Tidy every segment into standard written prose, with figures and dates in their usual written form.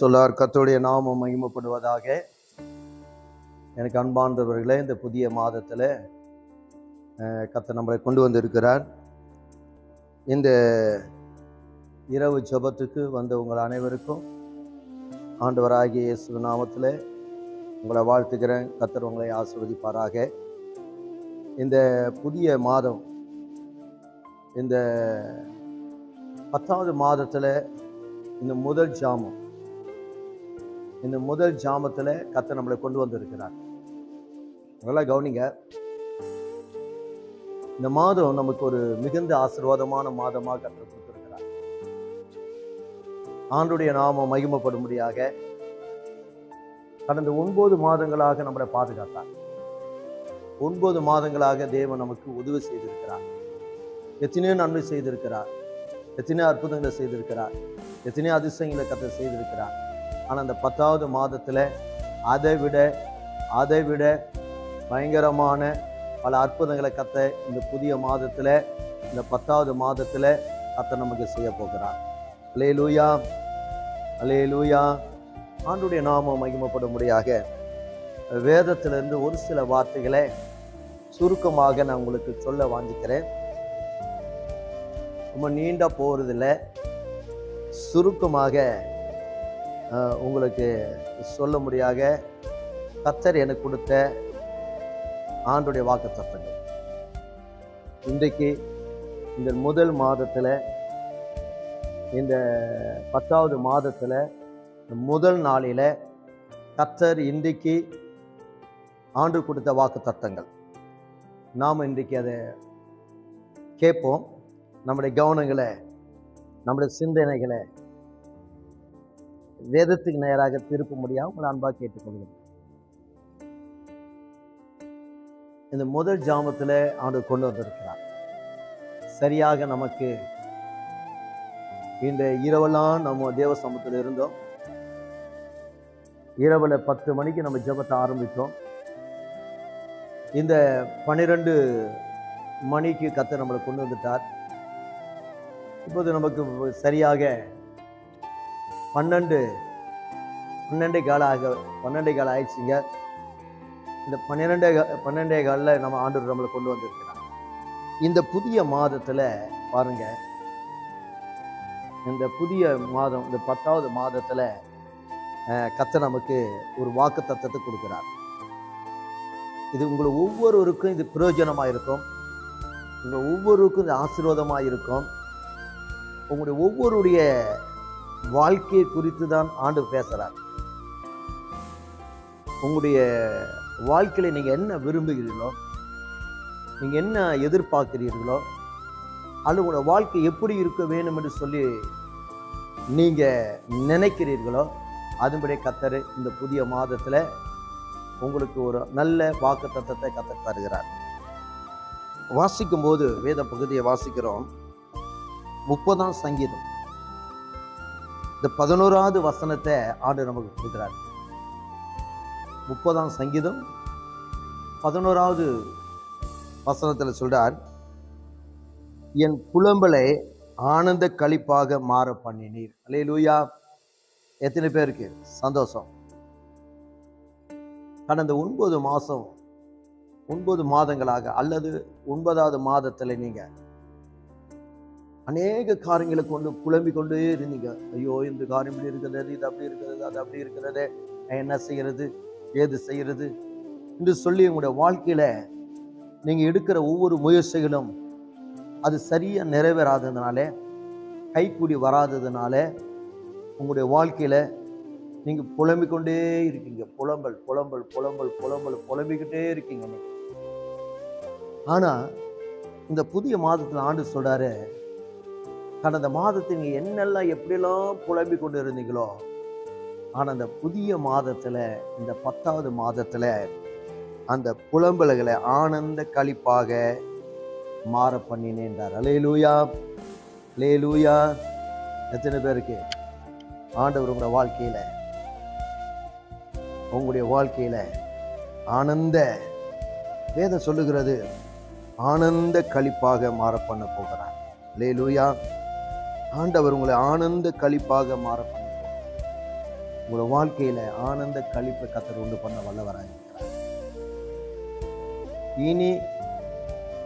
கிறிஸ்துவுக்குள் கர்த்தருடைய நாமம் மகிமைப்படுவதாக. எனக்கு அன்பார்ந்தவர்களே, இந்த புதிய மாதத்தில் கர்த்தர் நம்மளை கொண்டு வந்திருக்கிறார். இந்த இரவு ஜெபத்துக்கு வந்த உங்கள் அனைவருக்கும் ஆண்டவராகிய இயேசு நாமத்தில் உங்களை வாழ்த்துக்கிறேன். கர்த்தர் உங்களை ஆசீர்வதிப்பாராக. இந்த புதிய மாதம், இந்த 10வது மாதத்தில் இந்த முதல் ஜாமத்தில் கர்த்தர் நம்மளை கொண்டு வந்திருக்கிறார். நல்லா கவனிங்க. இந்த மாதம் நமக்கு ஒரு மிகுந்த ஆசீர்வாதமான மாதமாக கர்த்தர் கொடுத்திருக்கிறார். ஆண்டுடைய நாமம் மகிமைப்படும்படியாக கடந்த 9 மாதங்களாக நம்மளை பாதுகாத்தார். 9 மாதங்களாக தேவன் நமக்கு உதவி செய்திருக்கிறார். எத்தனையோ நன்மை செய்திருக்கிறார், எத்தனையோ அற்புதங்களை செய்திருக்கிறார், எத்தனையோ அதிசயங்களை கர்த்தர் செய்திருக்கிறார். ஆனால் அந்த 10வது மாதத்தில் அதை விட பயங்கரமான பல அற்புதங்களை கர்த்தர் இந்த புதிய மாதத்தில், இந்த 10வது மாதத்தில் கர்த்தர் நமக்கு செய்ய போகிறார். அல்லேலூயா, அல்லேலூயா. ஆண்டுடைய நாமம் மகிமைப்படும்படியாக வேதத்திலிருந்து ஒரு சில வார்த்தைகளை சுருக்கமாக நான் உங்களுக்கு சொல்ல வாஞ்சிக்கிறேன். ரொம்ப நீண்ட போகிறதில்ல, சுருக்கமாக உங்களுக்கு சொல்ல முடியாக கர்த்தர் எனக்கு கொடுத்த ஆண்டுடைய வாக்குத்தத்தங்கள். இன்றைக்கு இந்த முதல் மாதத்தில், இந்த 10வது மாதத்தில் முதல் நாளில் கர்த்தர் இன்றைக்கு ஆண்டு கொடுத்த வாக்குத்தத்தங்கள் நாம் இன்றைக்கு அதை கேட்போம். நம்முடைய கவனங்களை, நம்முடைய சிந்தனைகளை வேதத்துக்கு நேராக திருப்ப முடியாமல் உங்களை அன்பாக கேட்டுக்கொள்கிறேன். இந்த முதல் ஜாமத்தில் ஆண்டு கொண்டு வந்திருக்கிறார். சரியாக நமக்கு இந்த இரவெல்லாம் நம்ம தேவ சமூகத்தில் இருந்தோம். இரவில் 10 மணிக்கு நம்ம ஜெபத்தை ஆரம்பித்தோம். இந்த 12 மணிக்கு கர்த்தர் நம்மளை கொண்டு வந்துட்டார். இப்போது நமக்கு சரியாக 12 கால ஆயிடுச்சுங்க. இந்த 12 காலில் நம்ம ஆண்டவர் நம்மளை கொண்டு வந்திருக்கிறார். இந்த புதிய மாதத்தில் பாருங்க, இந்த புதிய மாதம், இந்த 10வது மாதத்தில் கர்த்தர் நமக்கு ஒரு வாக்குத்தத்தத்தை கொடுக்கிறார். இது உங்களை ஒவ்வொருவருக்கும் இது பிரயோஜனமாக இருக்கும். உங்கள் ஒவ்வொருவருக்கும் இது ஆசீர்வாதமாக இருக்கும். உங்களுடைய ஒவ்வொருடைய வாழ்க்கையை குறித்து தான் ஆண்டு பேசுகிறார். உங்களுடைய வாழ்க்கையில் நீங்கள் என்ன விரும்புகிறீர்களோ, நீங்கள் என்ன எதிர்பார்க்கிறீர்களோ, அல்லது உங்களுடைய வாழ்க்கை எப்படி இருக்க வேண்டும் என்று சொல்லி நீங்கள் நினைக்கிறீர்களோ, அதுபடி கர்த்தர் இந்த புதிய மாதத்தில் உங்களுக்கு ஒரு நல்ல வாக்குத்தத்தத்தை கர்த்தர் தருகிறார். வாசிக்கும்போது வேத பகுதியை வாசிக்கிறோம். 30ஆம் சங்கீதம் இந்த 11வது வசனத்தை ஆண்டு நமக்கு கொடுக்கிறார். 30ஆம் சங்கீதம் 11வது வசனத்தில் சொல்றார், என் புலம்பலை ஆனந்த களிப்பாக மாற பண்ணினீர். அல்லேலூயா. எத்தனை பேருக்கு சந்தோஷம்? கடந்த 9 மாதங்களாக அல்லது 9வது மாதத்தில் நீங்க அநேக காரியங்களை கொண்டு புலம்பிக் கொண்டே இருந்தீங்க. ஐயோ, இந்த காரியம் இப்படி இருக்கிறது, இது அப்படி இருக்கிறது, அது அப்படி இருக்கிறது, என்ன செய்யறது, ஏது செய்யறது என்று சொல்லி உங்களுடைய வாழ்க்கையில நீங்க எடுக்கிற ஒவ்வொரு முயற்சிகளும் அது சரியா நிறைவேறாததுனால, கைக்கூடி வராததுனால உங்களுடைய வாழ்க்கையில நீங்க புலம்பிக் கொண்டே இருக்கீங்க. புலம்பிக்கிட்டே இருக்கீங்க. ஆனா இந்த புதிய மாதத்துல ஆண்டு சொல்றாரு, கடந்த மாதத்தை நீங்க என்னெல்லாம் எப்படியெல்லாம் புலம்பிக் கொண்டு இருந்தீங்களோ, ஆனா அந்த புதிய மாதத்துல, இந்த 10வது மாதத்துல அந்த புலம்பல்களை ஆனந்த களிப்பாக மாற பண்ணினேன்றார். அல்லேலூயா, அல்லேலூயா. எத்தனை பேருக்கு ஆண்டவர் உங்களுடைய வாழ்க்கையில ஆனந்த, வேதம் சொல்லுகிறது, ஆனந்த களிப்பாக மாற பண்ண போகிறார். அல்லேலூயா. ஆண்டவர் உங்களை ஆனந்த களிப்பாக மாற பண்ண உங்களோட வாழ்க்கையில ஆனந்த களிப்பை கர்த்தர் உண்டு பண்ண வல்லவராக இருக்கிறார். இனி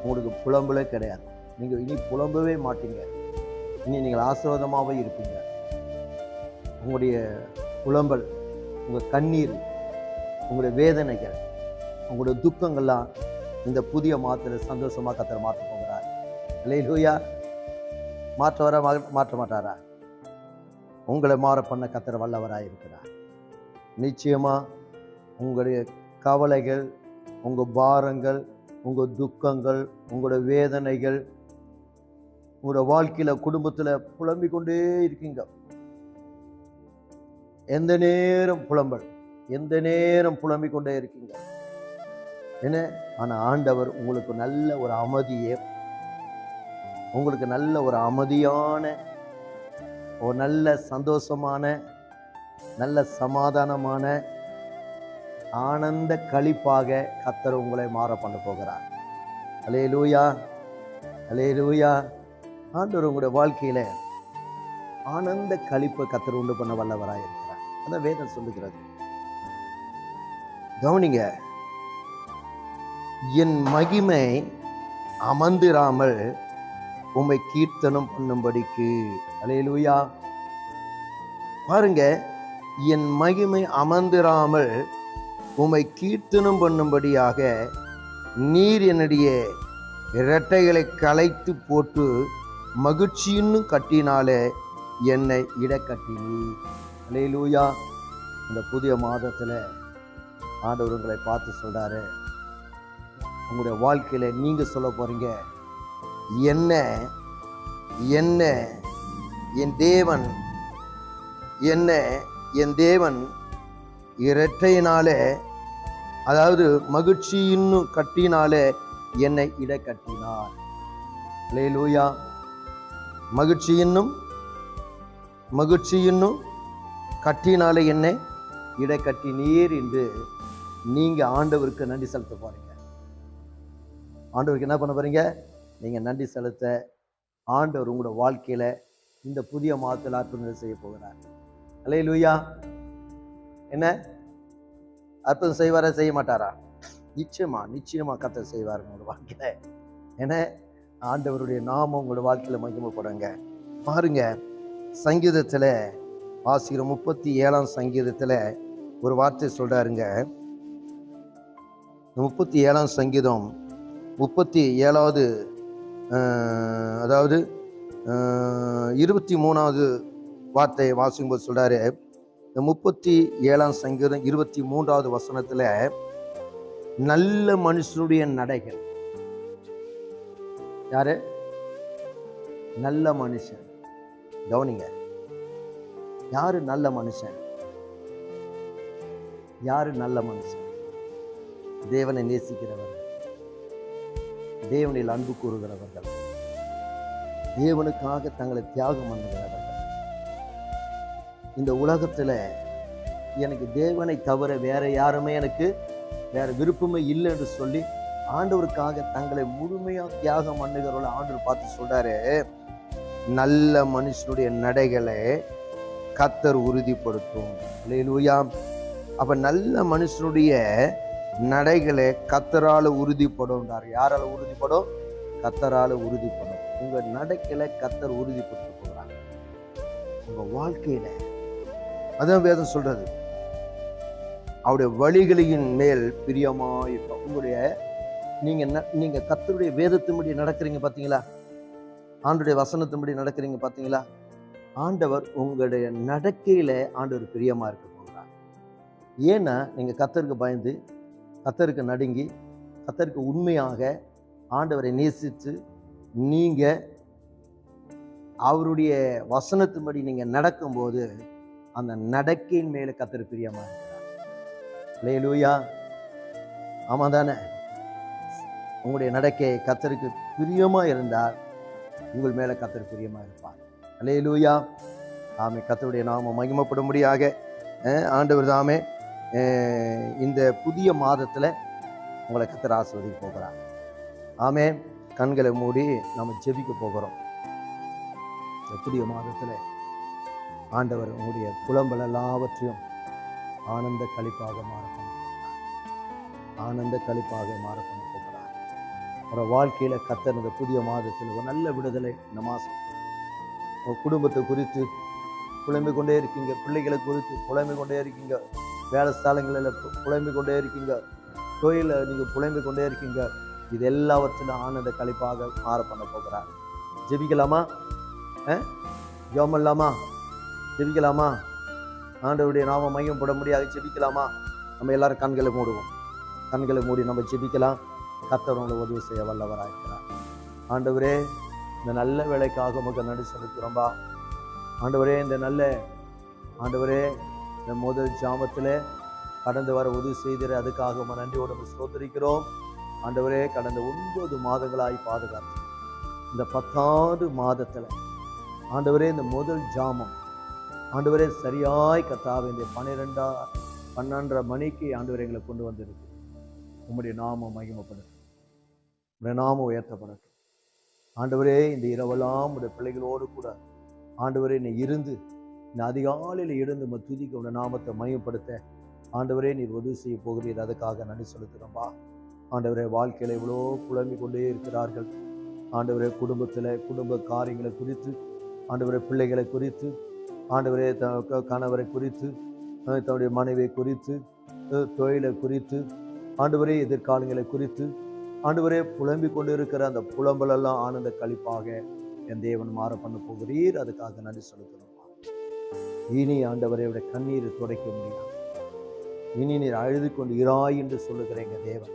உங்களுக்கு புலம்பலே கிடையாது. நீங்க இனி புலம்பவே மாட்டீங்க. இனி நீங்கள் ஆசீர்வாதமாகவே இருப்பீங்க. உங்களுடைய புலம்பல், உங்க கண்ணீர், உங்களுடைய வேதனைகள், உங்களுடைய துக்கங்கள்லாம் இந்த புதிய மாதத்துல சந்தோஷமா கர்த்தர் மாற்ற போகிறார். அல்லேலூயா. மாற்ற மாட்டாரா? உங்களை மாற பண்ண கர்த்தர் வல்லவராக இருக்கிறார். நிச்சயமா உங்களுடைய கவலைகள், உங்க பாரங்கள், உங்க துக்கங்கள், உங்களோட வேதனைகள், உங்களோட வாழ்க்கையில குடும்பத்துல புலம்பிக் கொண்டே இருக்கீங்க. எந்த நேரம் புலம்பல், எந்த நேரம் புலம்பிக் கொண்டே இருக்கீங்க. என்ன? ஆனா ஆண்டவர் உங்களுக்கு நல்ல ஒரு அமைதியை, உங்களுக்கு நல்ல ஒரு அமைதியான, ஒரு நல்ல சந்தோஷமான, நல்ல சமாதானமான, ஆனந்த களிப்பாக கர்த்தர் உங்களை மாற பண்ண போகிறார். அல்லேலூயா, அல்லேலூயா. ஆண்டவர் உங்களுடைய வாழ்க்கையில ஆனந்த களிப்பை கர்த்தர் உண்டு பண்ண வல்லவராக இருக்கிறார். அதான் வேதம் சொல்லுகிறது. கவனிங்க. என் மகிமை அமர்ந்திராமல் உம்மை கீர்த்தனம் பண்ணும்படிக்கு. அல்லேலூயா. பாருங்க, என் மகிமை அமர்ந்திராமல் உம்மை கீர்த்தனம் பண்ணும்படியாக நீர் என்னுடைய இரட்டைகளை களைத்து போட்டு மகிழ்ச்சின்னு கட்டினாலே என்னை இடக்கட்டினி. அல்லேலூயா. இந்த புதிய மாதத்துல ஆண்டவர் உங்களை பார்த்து சொல்றாரு, உங்களுடைய வாழ்க்கையில நீங்க சொல்ல போறீங்க, என்ன என்ன என் தேவன், என்ன என் தேவன் இரட்டையினாலே, அதாவது மகிழ்ச்சி இன்னும் கட்டினாலே என்னை இட கட்டினார். அல்லேலூயா. மகிழ்ச்சி இன்னும் கட்டினாலே என்னை இட கட்டினீர் என்று நீங்க ஆண்டவருக்கு நன்றி செலுத்த போறீங்க. ஆண்டவருக்கு என்ன பண்ண போறீங்க? நீங்க நன்றி செலுத்த ஆண்டவர் உங்களோட வாழ்க்கையில இந்த புதிய மாதத்தில் அற்புதம் செய்ய போகிறார். அல்லேலூயா. என்ன அற்புதம் செய்வாரா, செய்ய மாட்டாரா? நிச்சயமா கர்த்தர் செய்வார் உங்களோட வாழ்க்கையில. ஏன்னா ஆண்டவருடைய நாமம் உங்களோட வாழ்க்கையில மகிமைப்படுங்க. பாருங்க, சங்கீதத்துல வாசிக்கிற 37ஆம் சங்கீதத்துல ஒரு வார்த்தை சொல்றாருங்க. 37ஆம் சங்கீதம் 37வது அதாவது 23வது வார்த்தையை வாசிக்கும்போது சொல்றாரு. 37ஆம் சங்கீதம் 23வது வசனத்துல, நல்ல மனுஷனுடைய நடைகள். யாரு நல்ல மனுஷன்? கவனிங்க, யாரு நல்ல மனுஷன்? யாரு நல்ல மனுஷன்? தேவனை நேசிக்கிறவர்கள், தேவனில் அன்பு கூறுகிறவர்கள், தேவனுக்காக தங்களை தியாகம் பண்ணுகிறவர்கள். இந்த உலகத்துல எனக்கு தேவனை தவிர வேற யாருமே எனக்கு வேற விருப்பமே இல்லை என்று சொல்லி ஆண்டவருக்காக தங்களை முழுமையா தியாகம் பண்ணுகிறவர்கள் ஆண்டவர் பார்த்து சொல்றாரு, நல்ல மனுஷனுடைய நடைகளை கர்த்தர் உறுதிப்படுத்தும். அல்லேலூயா. அப்ப நல்ல மனுஷனுடைய நடைகளை கர்த்தரால உறுதிப்படும். யாரால உறுதிப்படும்? கர்த்தரால உறுதிப்படும். உங்க நடைகளை கர்த்தர் உறுதிப்படுத்த போகிறாங்க உங்க வாழ்க்கையில. அதான் வேதம் சொல்றது, அவருடைய வழிகளின் மேல் பிரியமாயிருக்கும். உங்களுடைய நீங்க கர்த்தருடைய வேதத்தின்படி நடக்கிறீங்க பாத்தீங்களா? ஆண்டவருடைய வசனத்தின்படி நடக்கிறீங்க பாத்தீங்களா? ஆண்டவர் உங்களுடைய நடக்கையில ஆண்டவர் பிரியமா இருக்க போகிறார். ஏன்னா நீங்க கர்த்தருக்கு பயந்து, கர்த்தருக்கு நடுங்கி, கர்த்தருக்கு உண்மையாக ஆண்டவரை நேசித்து நீங்க அவருடைய வசனத்தின்படி நீங்க நடக்கும்போது அந்த நடக்கையின் மேல கர்த்தர் பிரியமா இருக்கிறார். அல்லேலூயா. ஆமா தானே? உங்களுடைய நடக்கை கர்த்தருக்கு பிரியமா இருந்தால் உங்கள் மேல கர்த்தர் பிரியமா இருப்பார். அல்லேலூயா. ஆமே. கர்த்தருடைய நாமம் மகிமைப்படும்படியாக ஆண்டவர் தாமே இந்த புதிய மாதத்துல உங்களை கர்த்தர் ஆசீர்வதிக்க போகிறார். ஆமே. கண்களை மூடி நம்ம ஜெபிக்க போகிறோம். இந்த புதிய மாதத்துல ஆண்டவர் உங்களுடைய புலம்பல் எல்லாவற்றையும் ஆனந்த களிப்பாக மாற பண்ண போகிறார். ஆனந்த களிப்பாக மாற பண்ண போகிறார். ஒரு வாழ்க்கையில கர்த்தர் இந்த புதிய மாதத்தில் ஒரு நல்ல விடுதலை இந்த மாதம். உங்கள் குடும்பத்தை குறித்து புலம்பிக் கொண்டே இருக்கீங்க, பிள்ளைகளை குறித்து புலம்பிக் கொண்டே இருக்கீங்க, வேலை ஸ்தலங்களில் புலம்பிக் கொண்டே இருக்கீங்க, தொழிலில் நீங்கள் புலம்பிக் கொண்டே இருக்கீங்க. இது எல்லாவற்றிலும் ஆனந்த களிப்பாக மாற பண்ண போகிறார். ஜெபிக்கலாமா? ஜெபம் இல்லாமா? ஜெபிக்கலாமா? ஆண்டவருடைய நாம மையப்பட முடியாது. ஜெபிக்கலாமா? நம்ம எல்லாரும் கண்களை மூடுவோம். கண்களை மூடி நம்ம ஜெபிக்கலாம். கர்த்தர் உங்களை உதவி செய்ய வல்லவராயிருக்கிறார். ஆண்டவரே, இந்த நல்ல வேலைக்காக உமக்கு நன்றி செலுத்துகிறோம்பா. ஆண்டவரே, இந்த நல்ல ஆண்டவரே, இந்த முதல் ஜாமத்தில் கடந்து வர உதவி செய்திரு. அதுக்காக நம்ம நன்றியோடு ஸ்தோத்திரிக்கிறோம். ஆண்டவரே, கடந்த 9 மாதங்களாய் பாதுகாத்து இந்த 10ஆவது மாதத்தில் ஆண்டவரே, இந்த முதல் ஜாமம் ஆண்டவரே சரியாய் கர்த்தாவே இந்த 12:30 மணிக்கு ஆண்டவரே எங்களை கொண்டு வந்திருக்கு. உம்முடைய நாமம் மகிமைப்படட்டும், உம்முடைய நாமம் உயர்த்தப்படட்டும். ஆண்டவரே, இந்த இரவெல்லாம் உடைய பிள்ளைகளோடு கூட ஆண்டவரே நீ இருந்து இந்த அதிகாலையில் இருந்து நம்ம துதிக்க உடைய நாமத்தை மையப்படுத்த ஆண்டவரே நீர் உதவி செய்ய போகிறீர். அதுக்காக நன்றி செலுத்துகிறோம்பா. ஆண்டவரே, வாழ்க்கையில் எவ்வளோ புலம்பிக் கொண்டே இருக்கிறார்கள். ஆண்டவரே, குடும்ப காரியங்களை குறித்து, ஆண்டவரே பிள்ளைகளை குறித்து, ஆண்டவரே கணவரை குறித்து, தன்னுடைய மனைவியை குறித்து, தொழிலை குறித்து, ஆண்டவரே எதிர்காலங்களை குறித்து ஆண்டவரே புலம்பிக் கொண்டு இருக்கிற அந்த புலம்பலெல்லாம் ஆனந்த களிப்பாக என் தேவன் மாற பண்ண போகிறீர். அதுக்காக நன்றி செலுத்தணும். இனி ஆண்டவரை கண்ணீரை துடைக்க முடியாது. இனி நீர் அழுது கொண்டு இராய் என்று சொல்லுகிற எங்க தேவன்.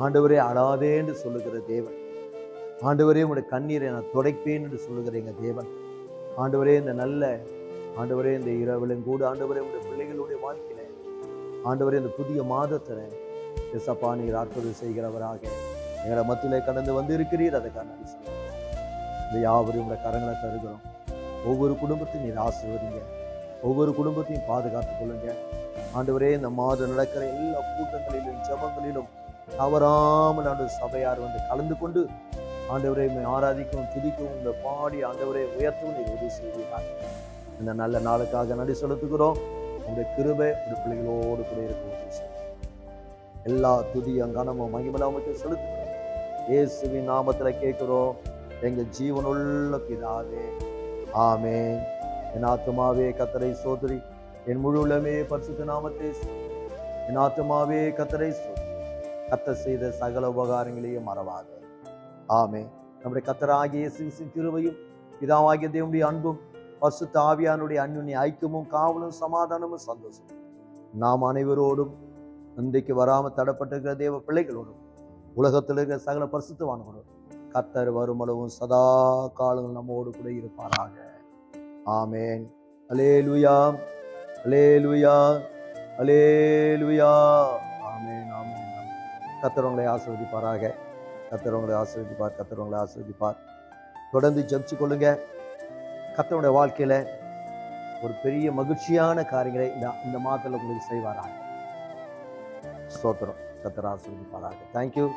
ஆண்டவரே, அழாதே என்று சொல்லுகிற தேவன். ஆண்டவரே, உடைய கண்ணீரை நான் துடைப்பேன் என்று சொல்லுகிற எங்க தேவன். ஆண்டவரே, இந்த நல்ல ஆண்டவரே இந்த இரவிலும் கூட ஆண்டவரே உடைய பிள்ளைகளுடைய வாழ்க்கையில ஆண்டவரே இந்த புதிய மாதத்துல எசப்பா நீர் அற்புதம் செய்கிறவராக எங்களை மத்தியிலே கடந்து வந்து இருக்கிறீர். அதுக்காக நன்றி சொல்லுகிறோம். இந்த யாவரையும் உடைய கரங்களை தருகிறோம். ஒவ்வொரு குடும்பத்தையும் நீர் ஆசீர்வதிங்க. ஒவ்வொரு குடும்பத்தையும் பாதுகாத்துக் கொள்ளுங்க. ஆண்டவரே, இந்த மாதம் நடக்கிற எல்லா கூட்டங்களிலும் ஜெபங்களிலும் தவறாமல் ஆண்டு சபையார் வந்து கலந்து கொண்டு ஆண்டவரை ஆராதிக்கவும் துதிக்கவும் இந்த பாடி ஆண்டவரை உயர்த்தவும் நீர் உதவி செய்வீர்கள். இந்த நல்ல நாளுக்காக நன்றி செலுத்துகிறோம். உங்களுடைய கிருபை உங்களுடைய பிள்ளைகளோடு கூட இருக்கும். எல்லா துதியும் கனமும் மகிமைக்கு செலுத்துகிறோம். இயேசுவின் நாமத்துல கேட்கிறோம் எங்கள் ஜீவனுள்ள பிதாவே, ஆமென். என் ஆத்துமாவே கர்த்தரை ஸ்தோத்திரி, என் முழு உள்ளமே பரிசுத்த நாமத்தை என் ஆத்துமாவே கர்த்தரை ஸ்தோத்திரி, கர்த்தர் செய்த சகல உபகாரங்களையும் மறவாதே. ஆமென். நம்முடைய கர்த்தராகிய இயேசுவின் கிருபையும் பிதாவாகிய தேவனுடைய அன்பும் பரிசுத்த ஆவியானுடைய அன்யோன்ய ஐக்கியமும் காவலும் சமாதானமும் சந்தோஷம் நாம் அனைவரோடும் இன்றைக்கு வராமல் தடப்பட்டிருக்கிற தேவ பிள்ளைகளோடும் உலகத்தில் இருக்கிற சகல பரிசுத்தவான்களோடும் கர்த்தர் வருமளவும் சதா காலங்கள் நம்மோடு கூட இருப்பாராக. ஆமென். அல்லேலூயா, அல்லேலூயா, அல்லேலூயா. ஆமென், ஆமென், ஆமென். கர்த்தர் உங்களை ஆசீர்வதிப்பாராக. கர்த்தர் உங்களை ஆசீர்வதிப்பார். கர்த்தர் உங்களை ஆசீர்வதிப்பார். தொடர்ந்து ஜெபிச்சு கொள்ளுங்க. கர்த்தருடைய வாழ்க்கையில ஒரு பெரிய மகிழ்ச்சியான காரியங்களை இந்த மாதத்துல உங்களுக்கு செய்வாராக. ஸ்தோத்திரம். கர்த்தர் ஆசீர்வதிப்பாராக. தேங்க்யூ.